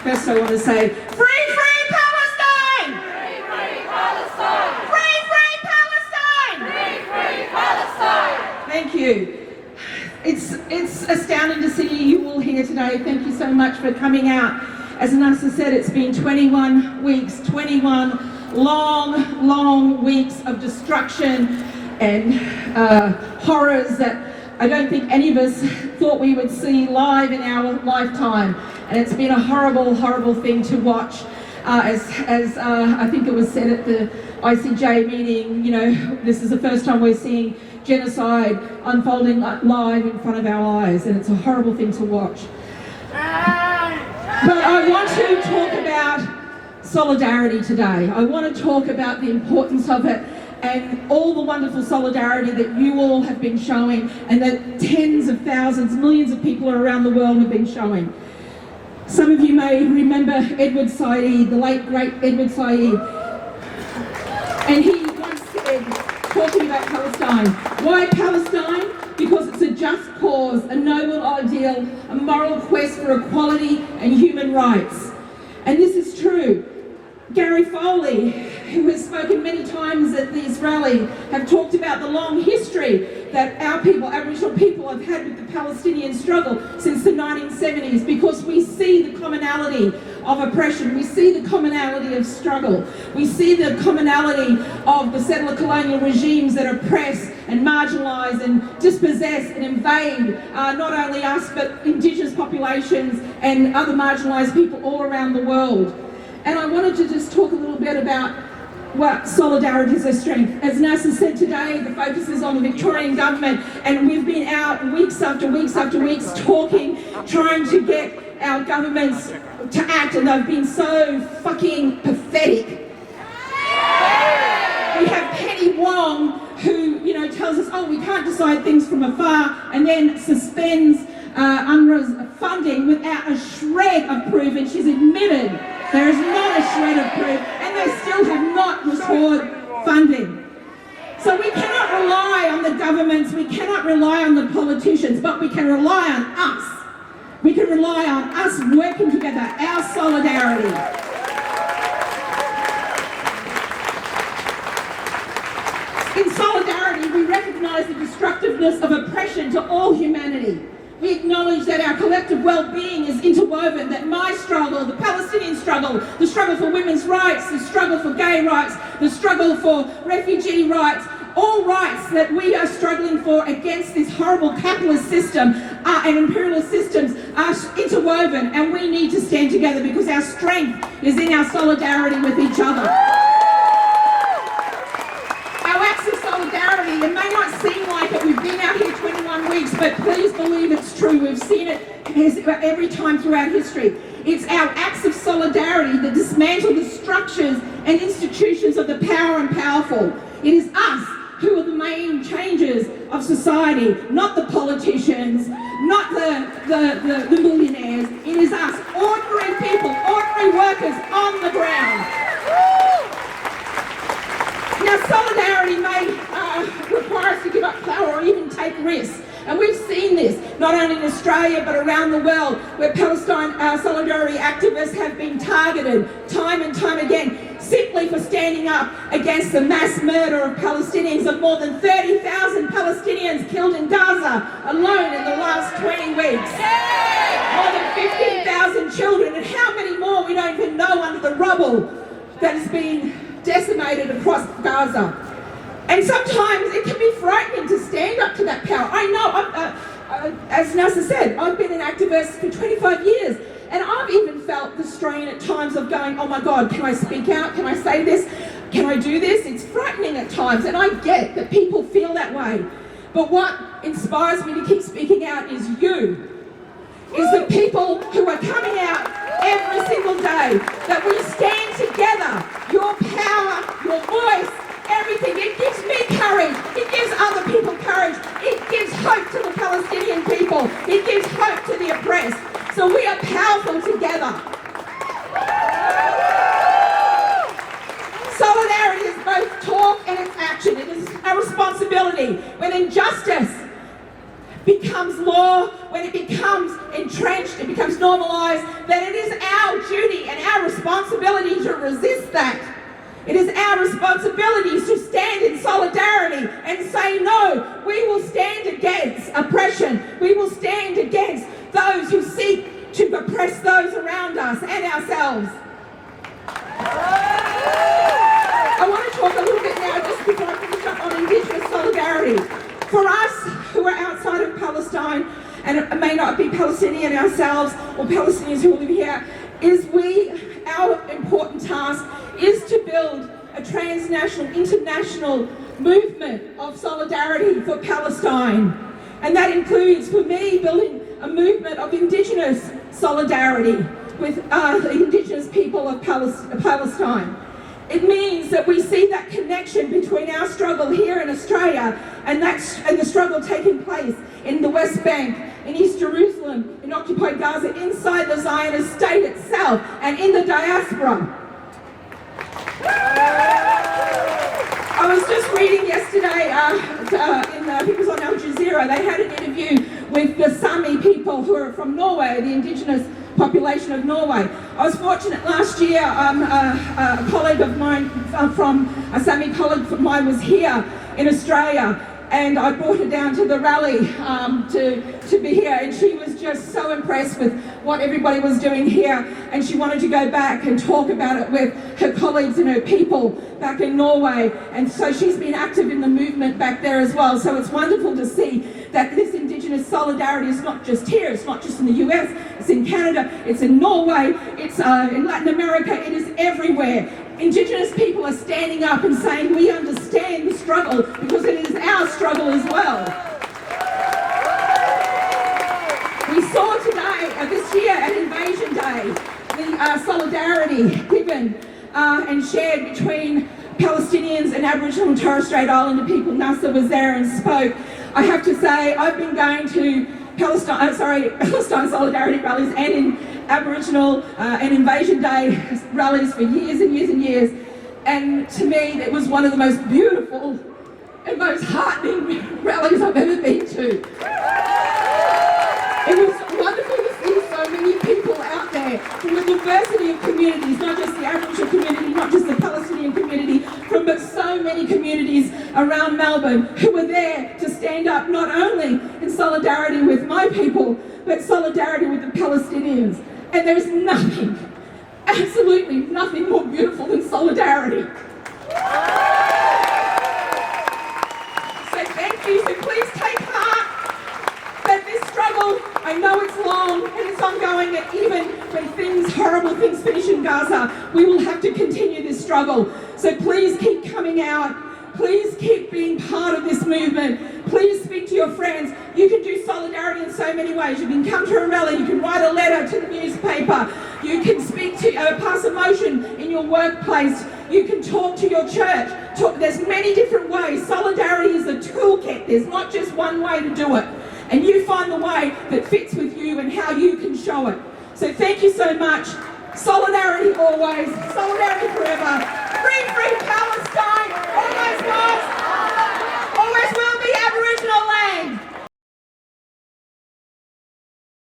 first I want to say, Free, Free Palestine! Free, Free Palestine! Free, Free Palestine! Free, Free Palestine! Thank you. It's astounding to see you all here today. Thank you so much for coming out. As Nasa said, it's been 21 weeks, 21 long weeks of destruction and horrors that I don't think any of us thought we would see live in our lifetime. And it's been a horrible thing to watch. As I think it was said at the ICJ meeting, you know, this is the first time we're seeing genocide unfolding live in front of our eyes, and it's a horrible thing to watch. But I want to talk about solidarity today. I want to talk about the importance of it and all the wonderful solidarity that you all have been showing and that tens of thousands, millions of people around the world have been showing. Some of you may remember Edward Said, the late great Edward Said, and he once said, talking about Palestine, why Palestine? Because it's a just cause, a noble ideal, a moral quest for equality and human rights. And this is true. Gary Foley, who has spoken many times at this rally, have talked about the long history that our people, Aboriginal people, have had with the Palestinian struggle since the 1970s, because we see the commonality of oppression, we see the commonality of struggle, we see the commonality of the settler colonial regimes that oppress and marginalise and dispossess and invade not only us but Indigenous populations and other marginalised people all around the world. And I wanted to just talk a little bit about what solidarity is a strength. As NASA said today, the focus is on the Victorian government, and we've been out weeks after weeks talking, trying to get our governments to act, and they've been so fucking pathetic. We have Penny Wong, who, you know, tells us, oh, we can't decide things from afar, and then suspends UNRWA's funding without a shred of proof, and she's admitted there is not a shred of proof, and they still have not restored funding. So we cannot rely on the governments, we cannot rely on the politicians, but we can rely on us. We can rely on us working together, our solidarity. In solidarity, we recognise the destructiveness of oppression to all humanity. We acknowledge that our collective well-being is interwoven, that my struggle, the Palestinian struggle, the struggle for women's rights, the struggle for gay rights, the struggle for refugee rights, all rights that we are struggling for against this horrible capitalist system and imperialist systems are interwoven, and we need to stand together because our strength is in our solidarity with each other. Our acts of solidarity, it may not seem like it, we've been out here 21 weeks, but please believe it's true. We've seen it every time throughout history. It's our acts of solidarity that dismantle the structures and institutions of the power and powerful. It is us who are the main changers of society, not the politicians, not the millionaires. It is us, ordinary people, ordinary workers on the ground. Now, solidarity may require us to give up power or even take risks. And we've seen this, not only in Australia, but around the world, where Palestine solidarity activists have been targeted time and time again, simply for standing up against the mass murder of Palestinians, of more than 30,000 Palestinians killed in Gaza alone in the last 20 weeks. More than 15,000 children, and how many more we don't even know under the rubble that has been decimated across Gaza. And sometimes it can be frightening to stand up to that power. I know, as NASA said, I've been an activist for 25 years, and I've even felt the strain at times of going, oh my God, can I speak out? Can I say this? Can I do this? It's frightening at times, and I get that people feel that way. But what inspires me to keep speaking out is you. Is the people who are coming out every single day, that we stand together, your power, your voice, everything. It gives me courage, it gives other people courage, it gives hope to the Palestinian people, it gives hope to the oppressed. So we are powerful together. Solidarity is both talk and it's action. It is a responsibility. When injustice becomes law, when it becomes entrenched, it becomes normalised, then it is our duty resist that. It is our responsibility to stand in solidarity and say no. We will stand against oppression. We will stand against those who seek to oppress those around us and ourselves. I want to talk a little bit now, just before I finish up, on Indigenous solidarity. For us who are outside of Palestine and may not be Palestinian ourselves or Palestinians who live here, our important task is to build a transnational, international movement of solidarity for Palestine. And that includes, for me, building a movement of Indigenous solidarity with the Indigenous people of Palestine. It means that we see that connection between our struggle here in Australia and the struggle taking place in the West Bank, in East Jerusalem, in occupied Gaza, inside the Zionist state itself, and in the diaspora. I was just reading yesterday, I think it was on Al Jazeera, they had an interview with the Sami people who are from Norway, the Indigenous population of Norway. I was fortunate last year, a colleague of mine a Sami colleague of mine was here in Australia, and I brought her down to the rally to be here, and she was just so impressed with what everybody was doing here, and she wanted to go back and talk about it with her colleagues and her people back in Norway, and so she's been active in the movement back there as well. So it's wonderful to see that this Indigenous solidarity is not just here, it's not just in the US, it's in Canada, it's in Norway, it's in Latin America, it is everywhere. Indigenous people are standing up and saying we understand the struggle because it is our struggle as well. We saw today, this year at Invasion Day, the solidarity given and shared between Palestinians and Aboriginal and Torres Strait Islander people. Nasser was there and spoke. I have to say, I've been going to Palestine solidarity rallies and in Aboriginal and Invasion Day rallies for years and years and years, and to me it was one of the most beautiful and most heartening rallies I've ever been to. It was wonderful to see so many people out there from a diversity of communities, not just the Aboriginal community, not just the Palestinian community, but so many communities around Melbourne who were there to stand up not only in solidarity with my people, but solidarity with the Palestinians. And there's nothing, absolutely nothing more beautiful than solidarity. So thank you, so please take heart that this struggle, I know it's long and it's ongoing, and even when horrible things finish in Gaza, we will have to continue this struggle. So please keep coming out. Please keep being part of this movement. Please speak to your friends. You can do solidarity in so many ways. You can come to a rally, you can write a letter to the newspaper, you can speak to, pass a motion in your workplace, you can talk to your church. There's many different ways. Solidarity is a toolkit. There's not just one way to do it. And you find the way that fits with you and how you can show it. So thank you so much. Solidarity always.